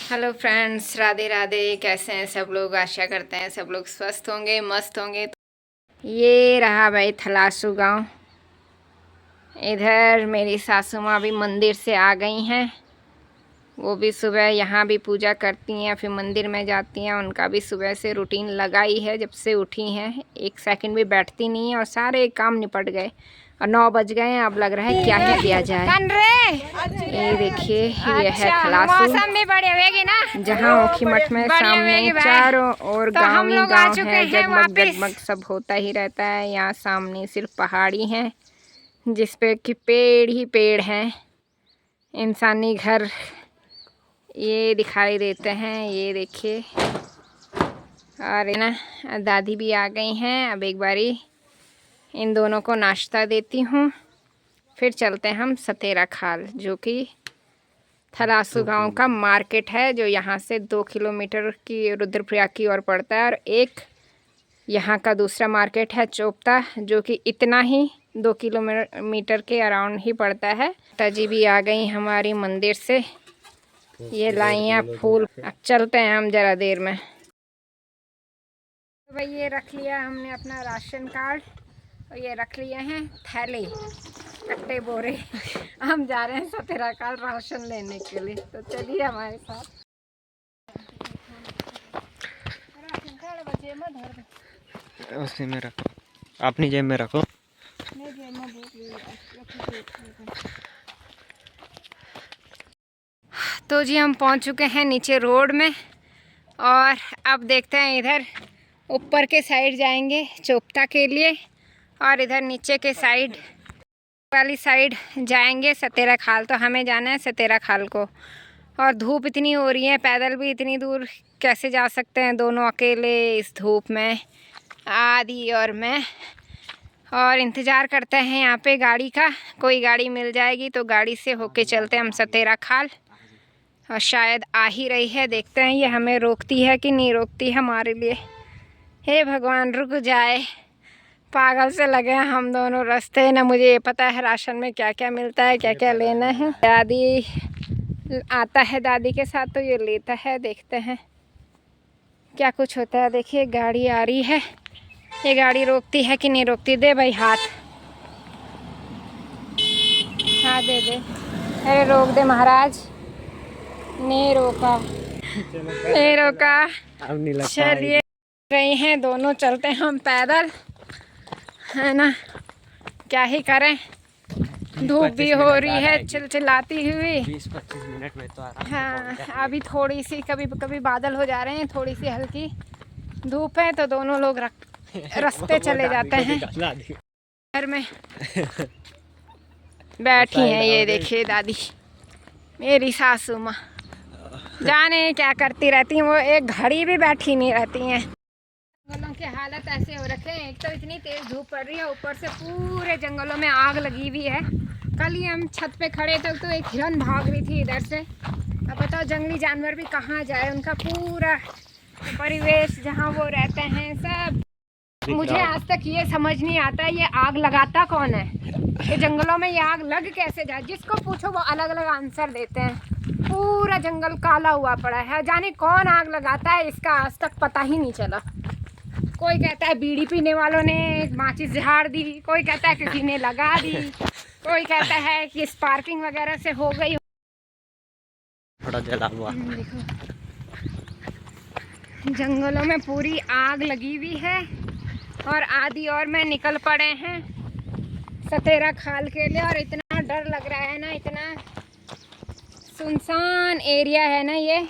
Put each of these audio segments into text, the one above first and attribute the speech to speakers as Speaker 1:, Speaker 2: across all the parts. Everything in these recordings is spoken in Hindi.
Speaker 1: Hello friends, Radhe Radhe. कैसे हैं सब लोग? आशा करते हैं सब लोग स्वस्थ होंगे, मस्त होंगे। ये रहा भाई थलासू गांव। इधर मेरी सासू माँ भी मंदिर से आ गई हैं। वो भी सुबह यहाँ भी पूजा करती हैं, फिर मंदिर में जाती हैं। उनका भी सुबह से रूटीन लगा ही है। जब से उठी हैं एक सेकंड भी बैठती नहीं है और सारे काम निपट गए और 9 बज गए हैं। अब लग रहा है क्या ही किया जाए। ये देखिए, ये है थलासू,
Speaker 2: मौसम भी बड़ी होगी ना,
Speaker 1: जहाँ ओखी मठ में सामने चारों ओर
Speaker 2: तो
Speaker 1: गाँव
Speaker 2: हम
Speaker 1: ही
Speaker 2: लोग आ
Speaker 1: गाँव
Speaker 2: चुके
Speaker 1: है।
Speaker 2: हैं
Speaker 1: जगमग
Speaker 2: वापस।
Speaker 1: जगमग सब होता ही रहता है। यहाँ सामने सिर्फ पहाड़ी हैं, जिस पे कि पेड़ ही पेड़ हैं। इंसानी घर ये दिखाई देते हैं। ये देखिए, और ना दादी भी आ गई हैं। अब एक बारी इन दोनों को नाश्ता देती हूँ, फिर चलते हैं हम सतेरा खाल, जो कि थलासू गांव का मार्केट है, जो यहाँ से 2 किलोमीटर की रुद्रप्रयाग की ओर पड़ता है। और एक यहाँ का दूसरा मार्केट है चोपता, जो कि इतना ही 2 किलोमीटर के अराउंड ही पड़ता है। ताजी भी आ गई हमारी मंदिर से, ये लाइयाँ फूल। अब चलते हैं हम ज़रा देर में। तो भाई ये रख लिया हमने अपना राशन कार्ड, और ये रख लिए हैं थैले, कट्टे बोरे। हम जा रहे हैं सतेरा काल राशन लेने के लिए, तो चलिए हमारे साथ।
Speaker 3: उसी में रखो, अपनी जेब में रखो।
Speaker 1: तो जी हम पहुंच चुके हैं नीचे रोड में, और अब देखते हैं इधर ऊपर के साइड जाएंगे चोपता के लिए, और इधर नीचे के साइड वाली साइड जाएंगे सतेरा खाल। तो हमें जाना है सतेरा खाल को, और धूप इतनी हो रही है, पैदल भी इतनी दूर कैसे जा सकते हैं दोनों अकेले इस धूप में, आदि और मैं। और इंतज़ार करते हैं यहाँ पे गाड़ी का, कोई गाड़ी मिल जाएगी तो गाड़ी से होके चलते हैं हम सतेरा खाल। और शायद आ ही रही है, देखते हैं ये हमें रोकती है कि नहीं रोकती है हमारे लिए। हे भगवान, रुक जाए। पागल से लगे हैं हम दोनों रास्ते। ना मुझे ये पता है राशन में क्या क्या मिलता है, क्या क्या लेना है। दादी आता है, दादी के साथ तो ये लेता है। देखते हैं क्या कुछ होता है। देखिए गाड़ी आ रही है, ये गाड़ी रोकती है कि नहीं रोकती। दे भाई हाथ, हाँ दे दे। अरे रोक दे महाराज। नहीं रोका, नहीं रोका। चलिए रही हैं दोनों, चलते हैं हम पैदल, है ना, क्या ही करें। धूप भी हो रही है चिलचिलाती हुई।
Speaker 3: 20-25 मिनट में तो आराम से
Speaker 1: हाँ,
Speaker 3: पहुंच जाएंगे।
Speaker 1: अभी थोड़ी सी कभी कभी बादल हो जा रहे हैं, थोड़ी सी हल्की धूप है, तो दोनों लोग रास्ते चले जाते हैं घर में। बैठी हैं ये देखिए दादी, मेरी सासू माँ, जाने क्या करती रहती हैं। वो एक घड़ी भी बैठी नहीं रहती हैं। जंगलों की हालत ऐसे हो रखे हैं, एक तो इतनी तेज धूप पड़ रही है, ऊपर से पूरे जंगलों में आग लगी हुई है। कल ही हम छत पे खड़े थे तो एक हिरन भाग रही थी इधर से। अब बताओ जंगली जानवर भी कहाँ जाए, उनका पूरा परिवेश जहाँ वो रहते हैं सब। मुझे आज तक ये समझ नहीं आता ये आग लगाता कौन है, ये जंगलों में ये आग लग कैसे जाए। जिसको पूछो वो अलग अलग आंसर देते हैं। पूरा जंगल काला हुआ पड़ा है, जाने कौन आग लगाता है, इसका आज तक पता ही नहीं चला। कोई कहता है बीड़ी पीने वालों ने माचिस झाड़ दी, कोई कहता है किसी ने लगा दी, कोई कहता है कि स्पार्किंग वगैरह से हो गई।
Speaker 3: थोड़ा जला हुआ।
Speaker 1: देखो जंगलों में पूरी आग लगी हुई है, और आदि और मैं निकल पड़े हैं सतेरा खाल के लिए। और इतना डर लग रहा है ना, इतना सुनसान एरिया है ना ये।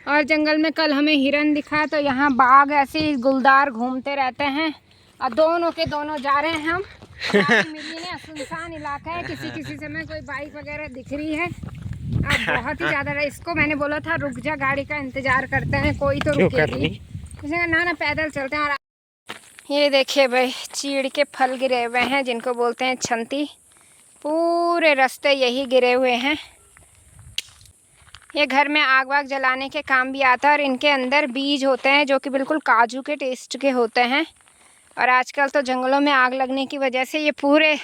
Speaker 1: और जंगल में कल हमें हिरन दिखा, तो यहाँ बाघ ऐसे ही गुलदार घूमते रहते हैं, और दोनों के दोनों जा रहे हैं हम। मिली नहीं, सुनसान इलाका है, किसी किसी समय कोई बाइक वगैरह दिख रही है। अब बहुत ही ज़्यादा इसको मैंने बोला था रुक जा, गाड़ी का इंतज़ार करते हैं, कोई तो रुकेगी। उसने कहा ना ना पैदल चलते हैं। ये देखिए भाई, चीड़ के फल गिरे हुए हैं, जिनको बोलते हैं छंती। पूरे रास्ते यही गिरे हुए हैं। ये घर में आग वाग जलाने के काम भी आता है, और इनके अंदर बीज होते हैं जो कि बिल्कुल काजू के टेस्ट के होते हैं। और आजकल तो जंगलों में आग लगने की वजह से ये पूरे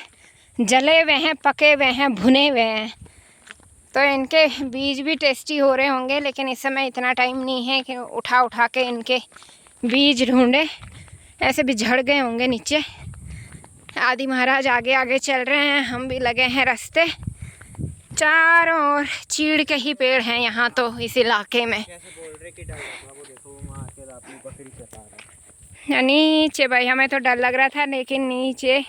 Speaker 1: जले हुए हैं, पके हुए हैं, भुने हुए हैं। तो इनके बीज भी टेस्टी हो रहे होंगे, लेकिन इस समय इतना टाइम नहीं है कि उठा उठा के इनके बीज ढूंढे। ऐसे भी झड़ गए होंगे नीचे। आदि महाराज आगे आगे चल रहे हैं, हम भी लगे हैं रास्ते। चारों ओर चीड़ के ही पेड़ हैं यहाँ तो इस इलाके में। नीचे भाई हमें तो डर लग रहा था, लेकिन नीचे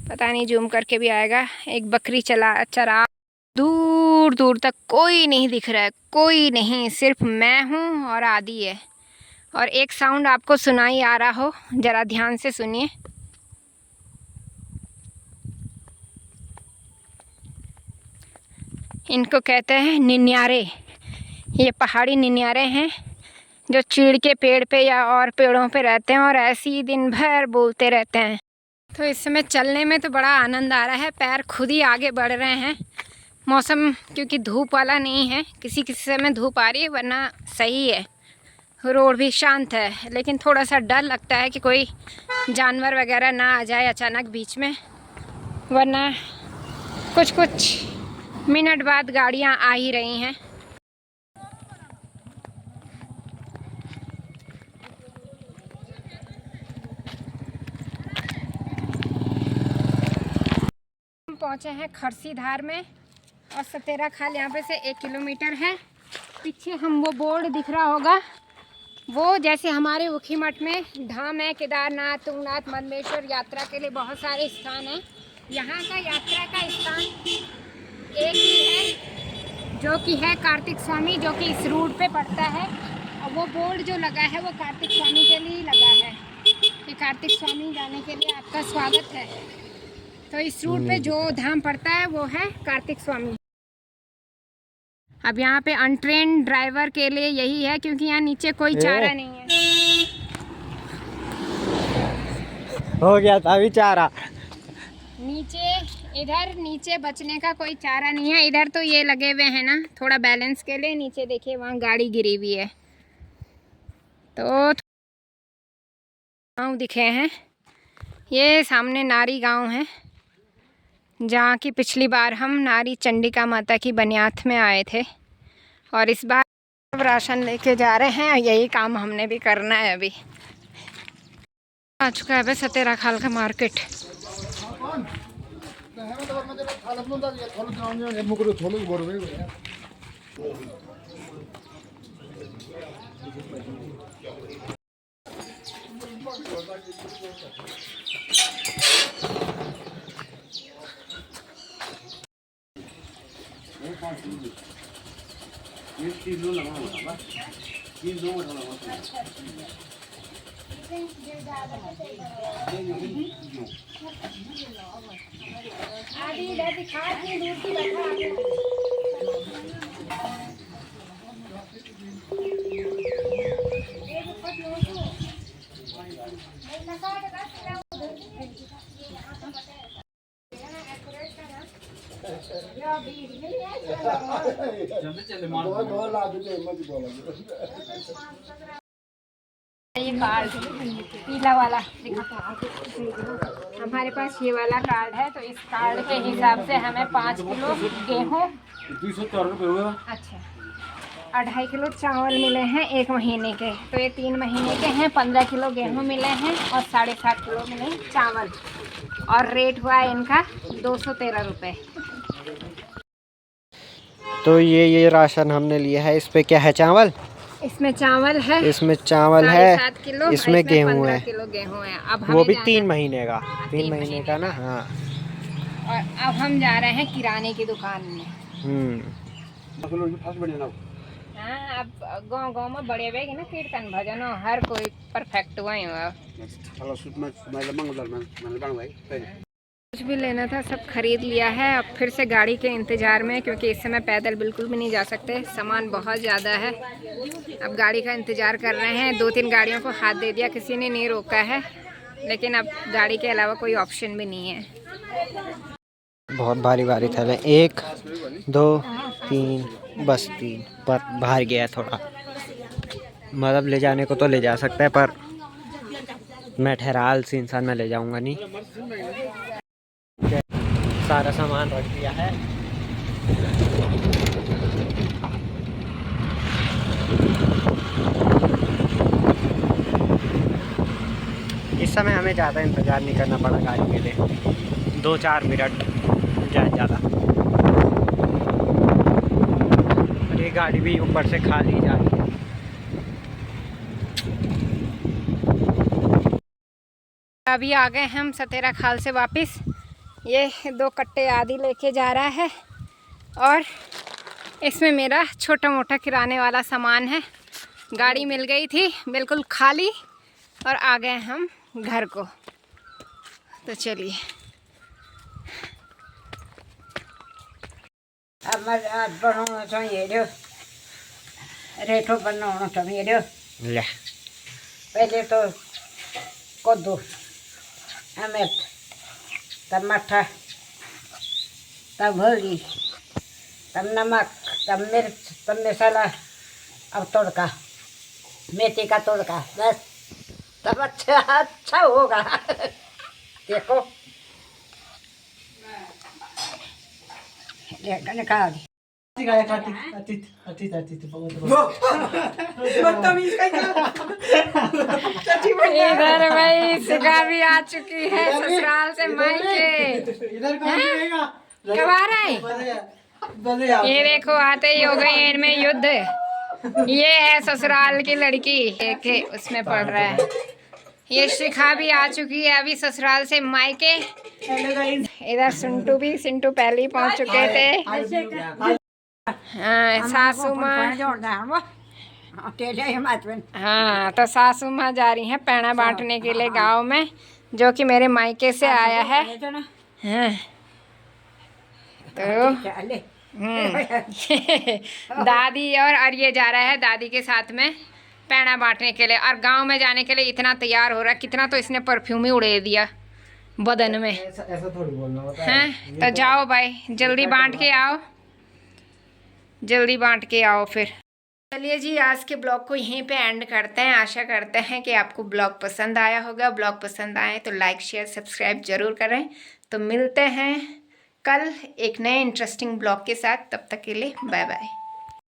Speaker 1: पता नहीं जूम करके भी आएगा, एक बकरी चरा दूर दूर तक कोई नहीं दिख रहा है, कोई नहीं, सिर्फ मैं हूँ और आदि है। और एक साउंड आपको सुनाई आ रहा हो, ज़रा ध्यान से सुनिए। इनको कहते हैं निन्यारे। ये पहाड़ी निन्यारे हैं जो चीड़ के पेड़ पे या और पेड़ों पे रहते हैं और ऐसे ही दिन भर बोलते रहते हैं। तो इस समय चलने में तो बड़ा आनंद आ रहा है, पैर खुद ही आगे बढ़ रहे हैं। मौसम क्योंकि धूप वाला नहीं है, किसी किसी समय धूप आ रही है, वरना सही है। रोड भी शांत है, लेकिन थोड़ा सा डर लगता है कि कोई जानवर वगैरह ना आ जाए अचानक बीच में, वरना कुछ मिनट बाद गाड़ियाँ आ ही रही हैं। हम पहुँचे हैं खरसीधार में और सतेरा खाल यहाँ पे से 1 किलोमीटर है। पीछे हम वो बोर्ड दिख रहा होगा, वो जैसे हमारे ऊखीमठ में धाम है केदारनाथ, तुंगनाथ, मदमेश्वर, यात्रा के लिए बहुत सारे स्थान हैं। यहाँ का यात्रा का स्थान एक ही है, जो कि है कार्तिक स्वामी, जो कि इस रूट पे पड़ता है। और वो बोर्ड जो लगा है वो कार्तिक स्वामी के लिए लगा है कि कार्तिक स्वामी जाने के लिए आपका स्वागत है। तो इस रूट पे जो धाम पड़ता है वो है कार्तिक स्वामी। अब यहाँ पे अनट्रेन्ड ड्राइवर के लिए यही है, क्योंकि यहाँ नीचे कोई चारा नहीं है।
Speaker 3: हो गया था अभी चारा
Speaker 1: नीचे, इधर नीचे बचने का कोई चारा नहीं है। इधर तो ये लगे हुए हैं ना थोड़ा बैलेंस के लिए, नीचे देखिए वहाँ गाड़ी गिरी हुई है। तो गाँव दिखे हैं, ये सामने नारी गांव है, जहाँ की पिछली बार हम नारी चंडिका माता की बनियात में आए थे। और इस बार राशन लेके जा रहे हैं, यही काम हमने भी करना है। अभी आ चुका है सतेरा खाल का मार्केट। ये कार्ड पीला वाला हमारे पास ये वाला कार्ड है, तो इस कार्ड के हिसाब से हमें 5 किलो गेहूँ, 204 रुपये हुआ। अच्छा, 2.5 किलो चावल मिले हैं 1 महीने के, तो ये 3 महीने के हैं। 15 किलो गेहूँ मिले हैं और 7.5 किलो मिले चावल, और रेट हुआ है इनका 213 रुपये।
Speaker 3: तो ये राशन हमने लिया है, इस पे क्या है? चावल,
Speaker 1: इसमें चावल है,
Speaker 3: इसमें चावल है,
Speaker 1: 7 किलो,
Speaker 3: इसमें गेहूँ है,
Speaker 1: किलो गेहूँ है। अब
Speaker 3: वो भी 3 महीने का, 3 महीने का ना। हाँ,
Speaker 1: और अब हम जा रहे हैं किराने की दुकान में। हाँ, अब गाँव गाँव में बड़े हुए ना कीर्तन भजन, हर कोई परफेक्ट हुआ ही हुआ। कुछ भी लेना था सब खरीद लिया है। अब फिर से गाड़ी के इंतज़ार में, क्योंकि इस समय पैदल बिल्कुल भी नहीं जा सकते, सामान बहुत ज़्यादा है। अब गाड़ी का इंतज़ार कर रहे हैं। 2-3 गाड़ियों को हाथ दे दिया, किसी ने नहीं रोका है, लेकिन अब गाड़ी के अलावा कोई ऑप्शन भी नहीं है।
Speaker 3: बहुत भारी भारी थैले, 1 2 3, बस 3 पर बाहर गया थोड़ा। मतलब ले जाने को तो ले जा सकता है, पर मैं ठहराल से इंसान में ले जाऊंगा नहीं। सारा सामान रख दिया है, इस समय हमें ज़्यादा इंतज़ार नहीं करना पड़ा गाड़ी के लिए, 2-4 मिनट ज़्यादा। और ये गाड़ी भी ऊपर से खाली जा रही है।
Speaker 1: अभी आ गए हम सतेरा खाल से वापस। ये 2 कट्टे आदि लेके जा रहा है और इसमें मेरा छोटा मोटा किराने वाला सामान है। गाड़ी मिल गई थी बिल्कुल खाली और आ गए हम घर को। तो चलिए
Speaker 2: बनाउन चाहिँ हेऱ्यो, रेठो बनाउन चाहिँ हेऱ्यो।
Speaker 3: ले
Speaker 2: पहिले त कद्दू, आमेट, तब मट्ठा, तब भोगी, तब नमक, तब मिर्च, तब मसाला, अब तड़का, मेथी का तड़का, बस तब अच्छा होगा। देखो लेकिन खा दी
Speaker 1: इधर भाई सिखा भी आ चुकी है ससुराल से मायके। कब आ रहा है? ये देखो आते ही हो गई इनमें युद्ध। ये है ससुराल की लड़की के उसमें पड़ रहा है। ये शिखा भी आ चुकी है अभी ससुराल से मायके। इधर सिंटू पहले ही पहुंच चुके थे। हाँ सासू माँ, हाँ तो सासू माँ जा रही हैं पैना बांटने के लिए गांव में, जो कि मेरे मायके से आया है। हाँ तो दादी और ये जा रहा है दादी के साथ में पैना बांटने के लिए। और गांव में जाने के लिए इतना तैयार हो रहा है, कितना तो इसने परफ्यूम ही उड़े दिया बदन में।
Speaker 3: ऐसा थोड़ी बोलना होता है।
Speaker 1: हैं तो जाओ भाई जल्दी बांट के आओ, जल्दी बांट के आओ फिर। चलिए जी आज के ब्लॉग को यहीं पे एंड करते हैं। आशा करते हैं कि आपको ब्लॉग पसंद आया होगा। ब्लॉग पसंद आए तो लाइक शेयर सब्सक्राइब जरूर करें। तो मिलते हैं कल एक नए इंटरेस्टिंग ब्लॉग के साथ। तब तक के लिए बाय बाय।